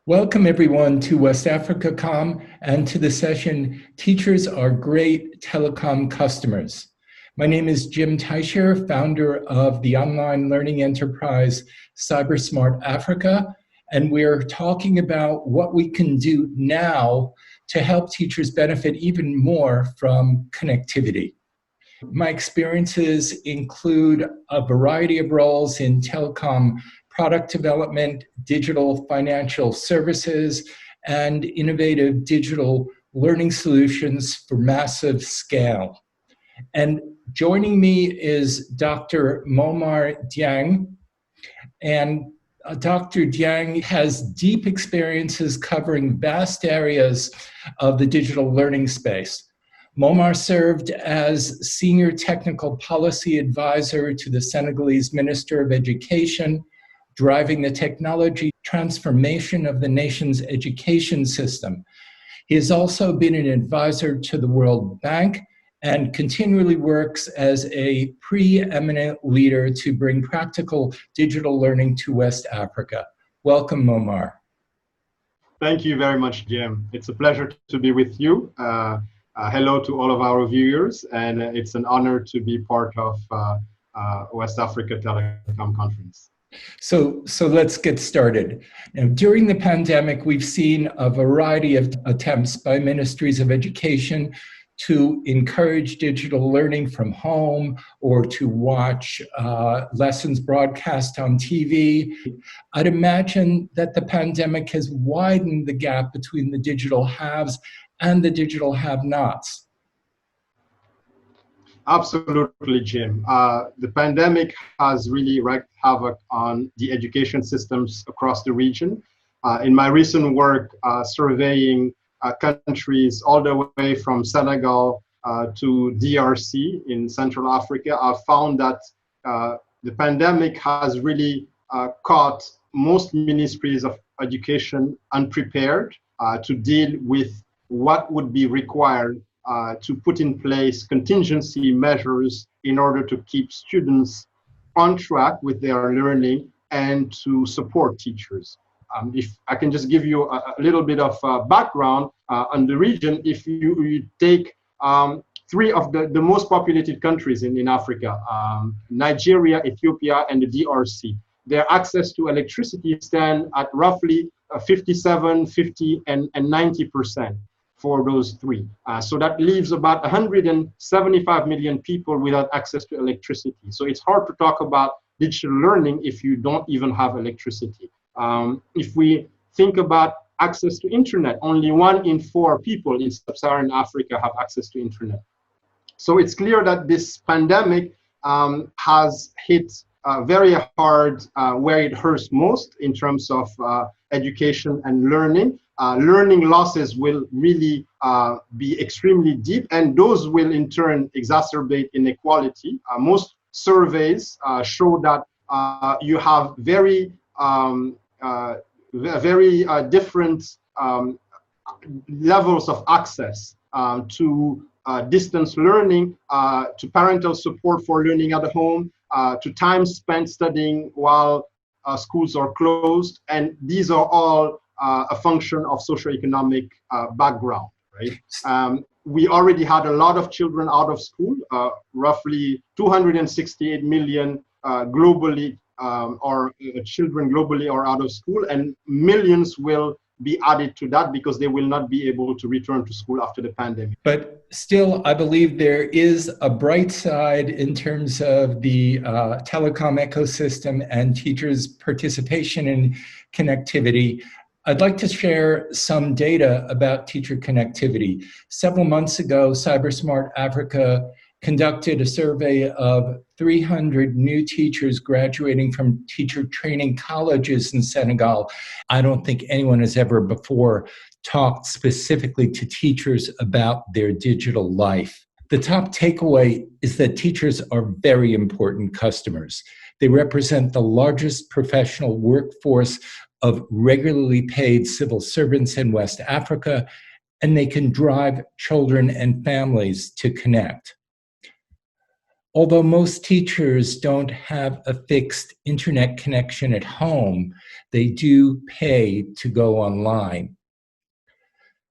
Welcome everyone to West Africa Com and to the session, Teachers Are Great Telecom Customers. My name is Jim Teicher, founder of the online learning enterprise Cybersmart Africa, and we're talking about what we can do now to help teachers benefit even more from connectivity. My experiences include a variety of roles in telecom product development, digital financial services, and innovative digital learning solutions for massive scale. And joining me is Dr. Momar Dieng. And Dr. Dieng has deep experiences covering vast areas of the digital learning space. Momar served as Senior Technical Policy Advisor to the Senegalese Minister of Education, driving the technology transformation of the nation's education system. He has also been an advisor to the World Bank and continually works as a preeminent leader to bring practical digital learning to West Africa. Welcome, Momar. Thank you very much, Jim. It's a pleasure to be with you. Hello to all of our viewers, and it's an honor to be part of West Africa Telecom Conference. So let's get started. Now, during the pandemic, we've seen a variety of attempts by ministries of education to encourage digital learning from home or to watch lessons broadcast on TV. I'd imagine that the pandemic has widened the gap between the digital haves and the digital have-nots. Absolutely, Jim. The pandemic has really wreaked havoc on the education systems across the region. In my recent work surveying countries all the way from Senegal to DRC in Central Africa, I found that the pandemic has really caught most ministries of education unprepared to deal with what would be required to put in place contingency measures in order to keep students on track with their learning and to support teachers. If I can just give you a little bit of background on the region, if you take three of the most populated countries in Africa, Nigeria, Ethiopia, and the DRC, their access to electricity stand at roughly 57, 50, and 90%. For those three. So that leaves about 175 million people without access to electricity. So it's hard to talk about digital learning if you don't even have electricity. If we think about access to internet, only 1 in 4 people in sub-Saharan Africa have access to internet. So it's clear that this pandemic has hit very hard where it hurts most in terms of education and learning. Learning losses will really be extremely deep, and those will in turn exacerbate inequality. Most surveys show that you have very different levels of access to distance learning, to parental support for learning at home, to time spent studying while schools are closed, and these are all a function of socioeconomic background, right? We already had a lot of children out of school, roughly 268 million globally, or children globally are out of school, and millions will be added to that because they will not be able to return to school after the pandemic. But still, I believe there is a bright side in terms of the telecom ecosystem and teachers' participation in connectivity. I'd like to share some data about teacher connectivity. Several months ago, Cybersmart Africa conducted a survey of 300 new teachers graduating from teacher training colleges in Senegal. I don't think anyone has ever before talked specifically to teachers about their digital life. The top takeaway is that teachers are very important customers. They represent the largest professional workforce of regularly paid civil servants in West Africa, and they can drive children and families to connect. Although most teachers don't have a fixed internet connection at home, they do pay to go online.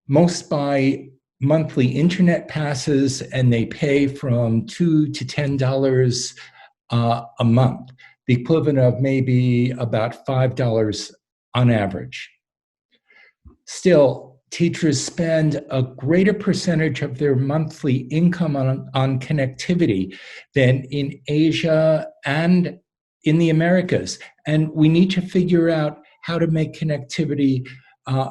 Most buy monthly internet passes, and they pay from $2 to $10 a month, the equivalent of maybe about $5 on average. Still, teachers spend a greater percentage of their monthly income on connectivity than in Asia and in the Americas. And we need to figure out how to make connectivity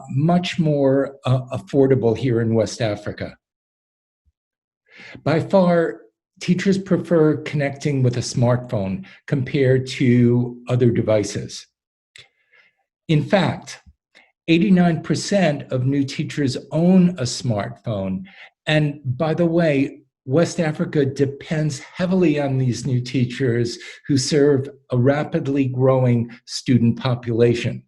much more affordable here in West Africa. By far, teachers prefer connecting with a smartphone compared to other devices. In fact, 89% of new teachers own a smartphone. And by the way, West Africa depends heavily on these new teachers who serve a rapidly growing student population.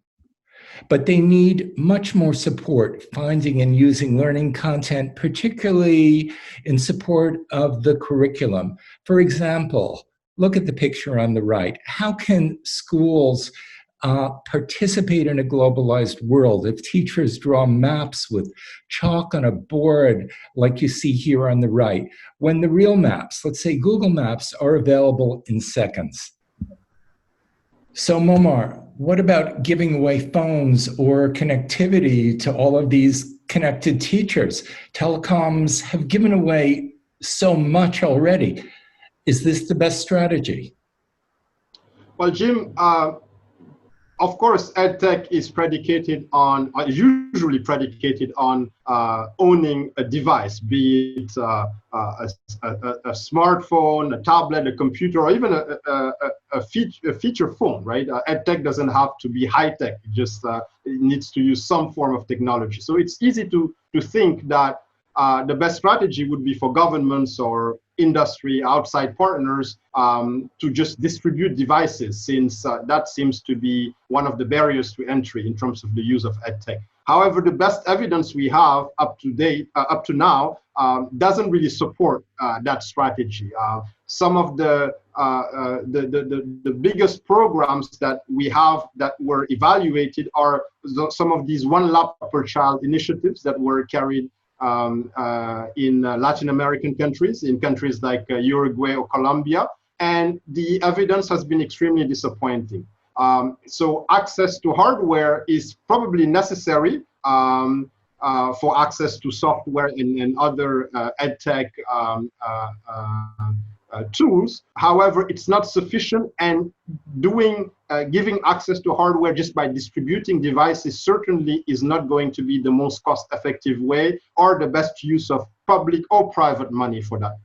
But they need much more support finding and using learning content, particularly in support of the curriculum. For example, look at the picture on the right. How can schools participate in a globalized world if teachers draw maps with chalk on a board like you see here on the right, when the real maps, let's say Google Maps, are available in seconds? So Momar, what about giving away phones or connectivity to all of these connected teachers? Telecoms have given away so much already. Is this the best strategy? Well, Jim, of course, EdTech is predicated on, usually predicated on owning a device, be it a smartphone, a tablet, a computer, or even a feature phone, right? EdTech doesn't have to be high-tech, it just it needs to use some form of technology. So it's easy to think that the best strategy would be for governments or industry, outside partners, to just distribute devices, since that seems to be one of the barriers to entry in terms of the use of EdTech. However, the best evidence we have up to now, doesn't really support that strategy. Some of the biggest programs that we have that were evaluated are some of these one laptop per child initiatives that were carried in Latin American countries, in countries like Uruguay or Colombia, and the evidence has been extremely disappointing. So access to hardware is probably necessary for access to software and other EdTech tools. However, it's not sufficient, and giving access to hardware just by distributing devices certainly is not going to be the most cost-effective way or the best use of public or private money for that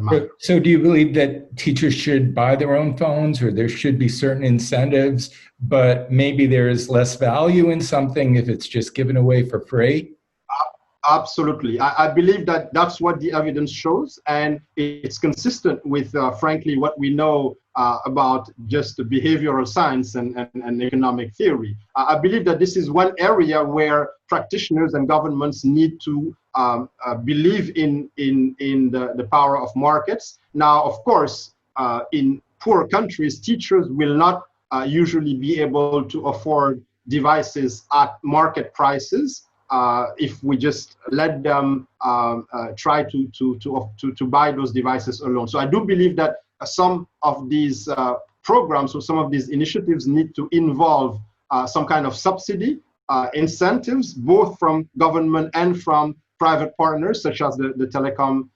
matter. So do you believe that teachers should buy their own phones, or there should be certain incentives, but maybe there is less value in something if it's just given away for free? Absolutely. I believe that that's what the evidence shows, and it's consistent with, frankly, what we know about just behavioral science and economic theory. I believe that this is one area where practitioners and governments need to believe in the power of markets. Now, of course, in poor countries, teachers will not usually be able to afford devices at market prices. If we just let them try to buy those devices alone. So I do believe that some of these programs or some of these initiatives need to involve some kind of subsidy, incentives, both from government and from private partners, such as the telecom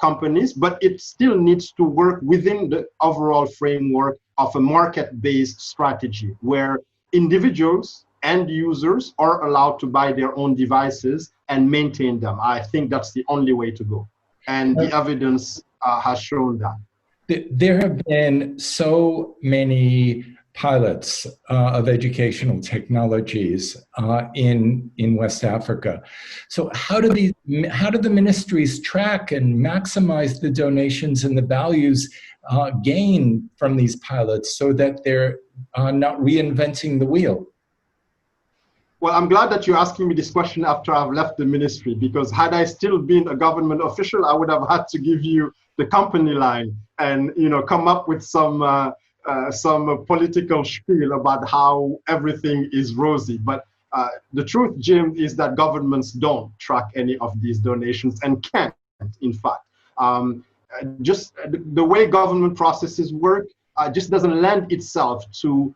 companies, but it still needs to work within the overall framework of a market-based strategy where individuals and users are allowed to buy their own devices and maintain them. I think that's the only way to go. And the evidence has shown that. There have been so many pilots of educational technologies in West Africa. So how do the ministries track and maximize the donations and the values gained from these pilots so that they're not reinventing the wheel? Well, I'm glad that you're asking me this question after I've left the ministry, because had I still been a government official, I would have had to give you the company line and come up with some political spiel about how everything is rosy. But the truth, Jim, is that governments don't track any of these donations and can't, in fact. Just the way government processes work just doesn't lend itself to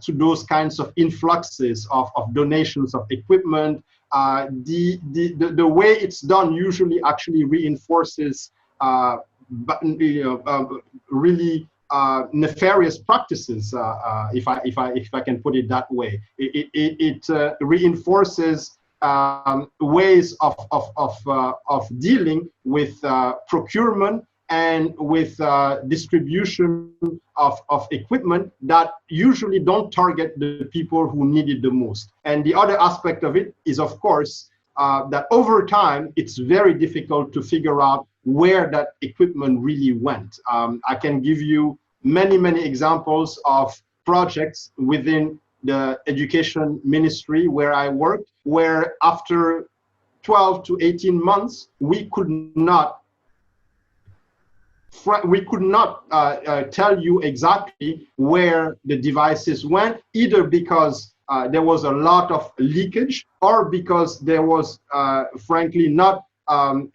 those kinds of influxes of donations of equipment. The way it's done usually actually reinforces really nefarious practices, if I can put it that way. It reinforces ways of dealing with procurement and with distribution of equipment that usually don't target the people who need it the most. And the other aspect of it is, of course, that over time, it's very difficult to figure out where that equipment really went. I can give you many examples of projects within the education ministry where I worked, where after 12 to 18 months, we could not tell you exactly where the devices went, either because there was a lot of leakage or because there was, frankly, not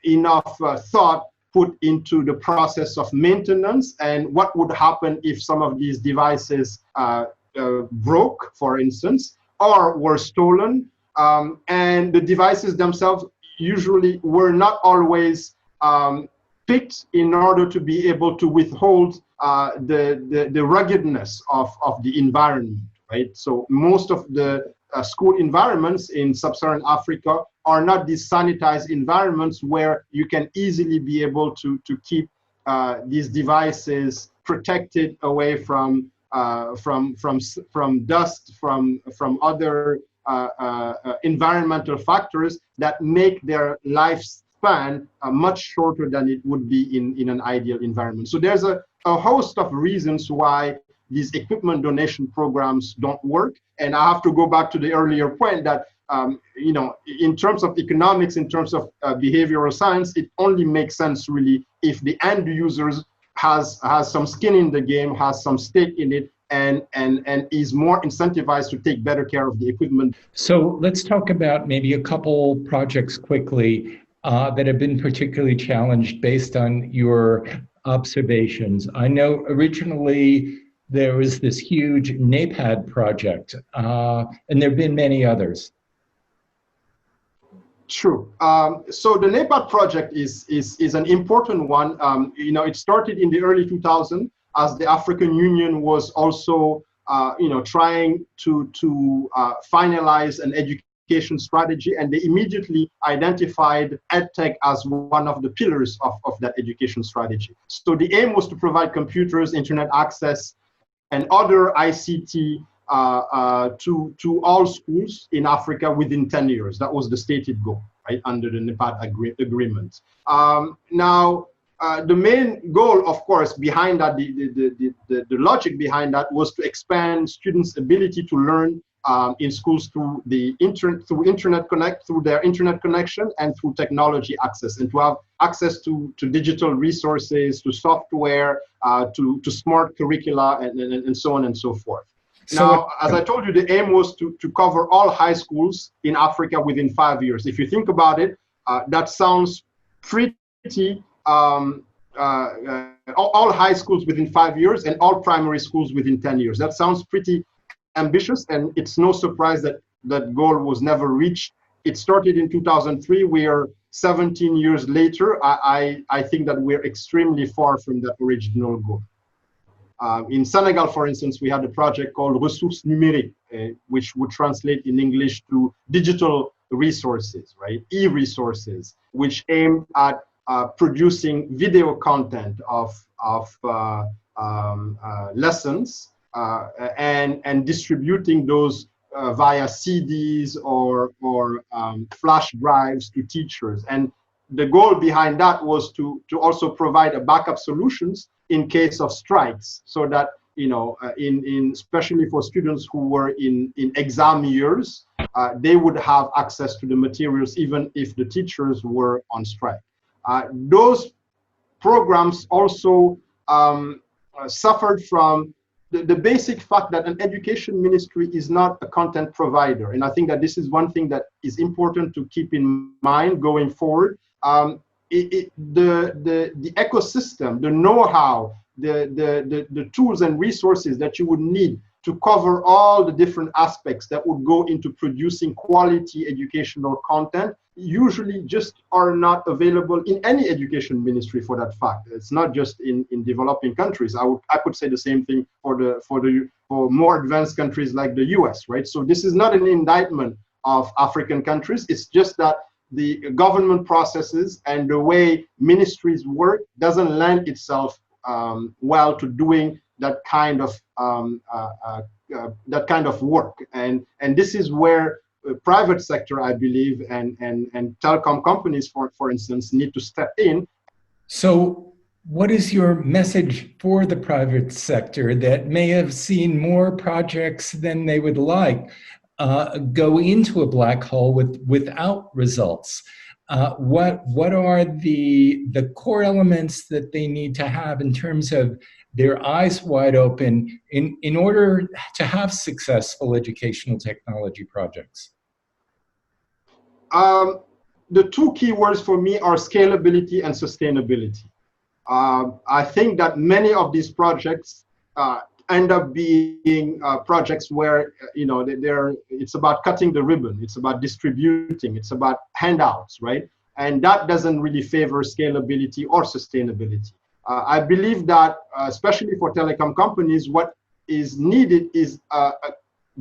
enough thought put into the process of maintenance and what would happen if some of these devices broke, for instance, or were stolen. And the devices themselves usually were not always picked in order to be able to withhold the ruggedness of the environment, right? So most of the school environments in sub-Saharan Africa are not these sanitized environments where you can easily be able to keep these devices protected away from dust, from other environmental factors that make their lifespan much shorter than it would be in an ideal environment. So there's a host of reasons why these equipment donation programs don't work. And I have to go back to the earlier point that, in terms of economics, in terms of behavioral science, it only makes sense really if the end users has some skin in the game, has some stake in it, and is more incentivized to take better care of the equipment. So let's talk about maybe a couple projects quickly that have been particularly challenged based on your observations. I know originally there was this huge NAPAD project, and there have been many others. True. So the NAPAD project is an important one. It started in the early 2000s as the African Union was also, trying to finalize an education strategy, and they immediately identified EdTech as one of the pillars of that education strategy. So the aim was to provide computers, internet access, and other ICT to all schools in Africa within 10 years. That was the stated goal, right, under the NAPAD agreement. Now, the main goal, of course, behind that, the logic behind that was to expand students' ability to learn in schools through their internet connection and through technology access, and to have access to digital resources, to software, to smart curricula, and so on and so forth. Now, as I told you, the aim was to cover all high schools in Africa within 5 years. If you think about it, that sounds pretty, all high schools within 5 years and all primary schools within 10 years. That sounds pretty ambitious, and it's no surprise that that goal was never reached. It started in 2003. We are 17 years later. I think that we're extremely far from that original goal. In Senegal, for instance, we had a project called Ressources Numériques, which would translate in English to digital resources, right? E-resources, which aimed at producing video content of lessons and distributing those via CDs or flash drives to teachers. And the goal behind that was to also provide a backup solutions in case of strikes, so that especially for students who were in exam years, they would have access to the materials even if the teachers were on strike. Those programs also suffered from the basic fact that an education ministry is not a content provider. And I think that this is one thing that is important to keep in mind going forward. The ecosystem, the know-how, the tools and resources that you would need to cover all the different aspects that would go into producing quality educational content usually just are not available in any education ministry, for that fact. It's not just in developing countries. I could say the same thing for more advanced countries like the US, right? So this is not an indictment of African countries. It's just that the government processes and the way ministries work doesn't lend itself well to doing that kind of work, and this is where private sector, I believe, and telecom companies, for instance, need to step in. So, what is your message for the private sector that may have seen more projects than they would like go into a black hole without results? What are the core elements that they need to have in terms of their eyes wide open in order to have successful educational technology projects? The two key words for me are scalability and sustainability. I think that many of these projects end up being projects where it's about cutting the ribbon, it's about distributing, it's about handouts, right? And that doesn't really favor scalability or sustainability. I believe that, especially for telecom companies, what is needed is a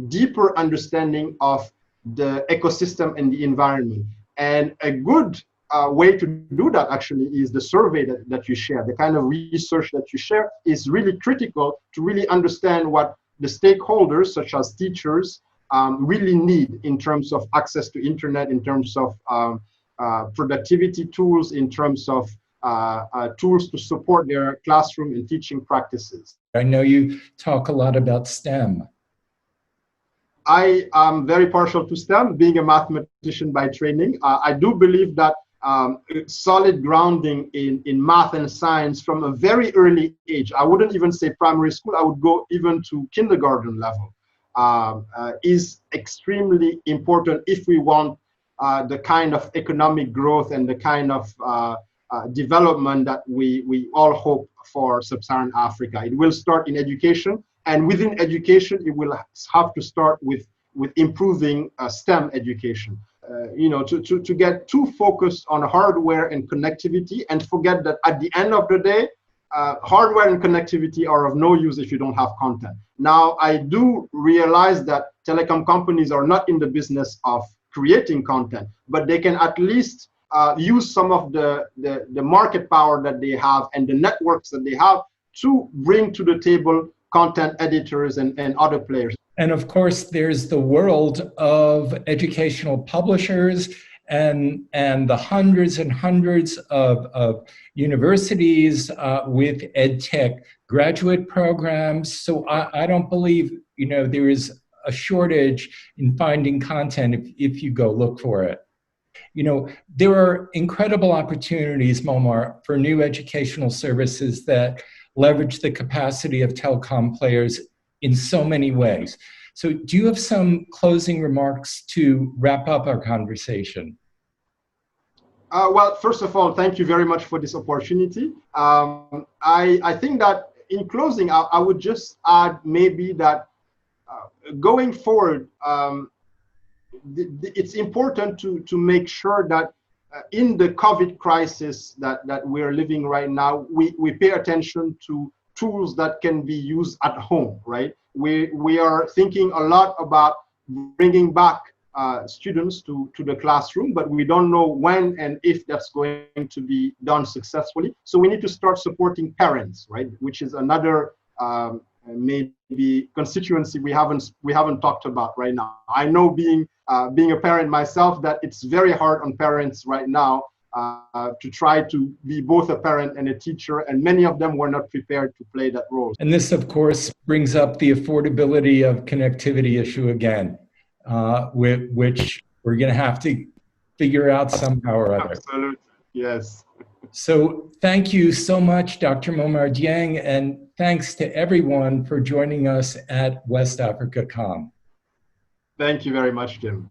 deeper understanding of the ecosystem and the environment. And a good way to do that actually is the survey that you share. The kind of research that you share is really critical to really understand what the stakeholders, such as teachers, really need in terms of access to internet, in terms of productivity tools, in terms of tools to support their classroom and teaching practices. I know you talk a lot about STEM. I am very partial to STEM, being a mathematician by training. I do believe that solid grounding in math and science from a very early age, I wouldn't even say primary school, I would go even to kindergarten level, is extremely important if we want the kind of economic growth and the kind of development that we all hope for sub-Saharan Africa. It will start in education, and within education, it will have to start with improving STEM education. To get too focused on hardware and connectivity and forget that at the end of the day, hardware and connectivity are of no use if you don't have content. Now, I do realize that telecom companies are not in the business of creating content, but they can at least use some of the market power that they have and the networks that they have to bring to the table content editors and other players. And of course, there's the world of educational publishers and the hundreds and hundreds of universities with EdTech graduate programs. So I don't believe there is a shortage in finding content if you go look for it. There are incredible opportunities, Momar, for new educational services that leverage the capacity of telecom players in so many ways. So do you have some closing remarks to wrap up our conversation? Well, first of all, thank you very much for this opportunity. I think that in closing, I would just add maybe that going forward, it's important to make sure that in the COVID crisis that we're living right now, we pay attention to tools that can be used at home, right? We are thinking a lot about bringing back students to the classroom, but we don't know when and if that's going to be done successfully. So we need to start supporting parents, right? Which is another maybe constituency we haven't talked about right now. I know being a parent myself that it's very hard on parents right now to try to be both a parent and a teacher, and many of them were not prepared to play that role. And this, of course, brings up the affordability of connectivity issue again, which we're going to have to figure out somehow or other. Absolutely, yes. So thank you so much, Dr. Momar Dieng, and thanks to everyone for joining us at West Africa Com. Thank you very much, Jim.